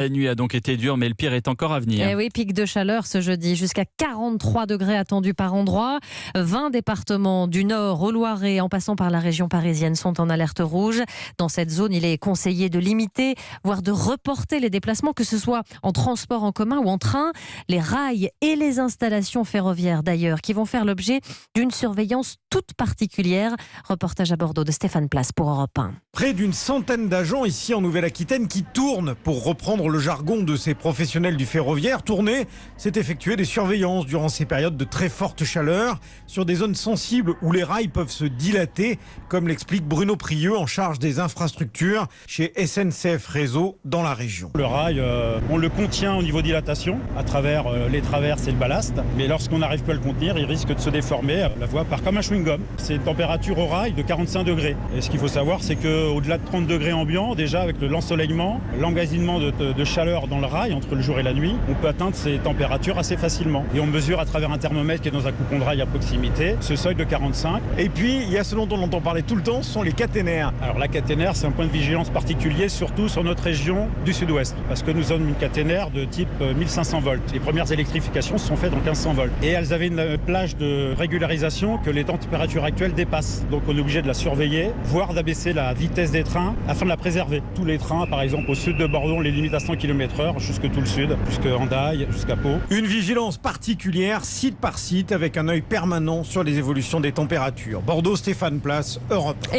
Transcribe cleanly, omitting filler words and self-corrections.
La nuit a donc été dure, mais le pire est encore à venir. Eh oui, pic de chaleur ce jeudi, jusqu'à 43 degrés attendus par endroit. 20 départements du Nord au Loiret, en passant par la région parisienne, sont en alerte rouge. Dans cette zone, il est conseillé de limiter, voire de reporter les déplacements, que ce soit en transport en commun ou en train. Les rails et les installations ferroviaires d'ailleurs, qui vont faire l'objet d'une surveillance toute particulière. Reportage à Bordeaux de Stéphane Place pour Europe 1. Près d'une centaine d'agents ici en Nouvelle-Aquitaine qui tournent, pour reprendre le jargon de ces professionnels du ferroviaire. Tourner, c'est effectuer des surveillances durant ces périodes de très forte chaleur sur des zones sensibles où les rails peuvent se dilater, comme l'explique Bruno Prieux, en charge des infrastructures chez SNCF Réseau dans la région. Le rail, on le contient au niveau dilatation à travers les traverses et le ballast, mais lorsqu'on n'arrive plus à le contenir, il risque de se déformer. La voie part comme un chewing-gum. C'est une température au rail de 45 degrés. Et ce qu'il faut savoir, c'est qu'au-delà de 30 degrés ambiants, déjà avec l'ensoleillement, l'engasinement de chaleur dans le rail entre le jour et la nuit, on peut atteindre ces températures assez facilement. Et on mesure à travers un thermomètre qui est dans un coupon de rail à proximité ce seuil de 45. Et puis, il y a ce dont on entend parler tout le temps, ce sont les caténaires. Alors la caténaire, c'est un point de vigilance particulier, surtout sur notre région du sud-ouest, parce que nous sommes une caténaire de type 1500 volts. Les premières électrifications se sont faites en 1500 volts. Et elles avaient une plage de régularisation que les températures actuelles dépassent. Donc on est obligé de la surveiller, voire d'abaisser la vitesse des trains afin de la préserver. Tous les trains, par exemple au sud de Bordeaux, on les limite à 100 km/h, jusque tout le sud, jusque Hendaye, jusqu'à Pau. Une vigilance particulière, site par site, avec un œil permanent sur les évolutions des températures. Bordeaux, Stéphane Place, Europe 1.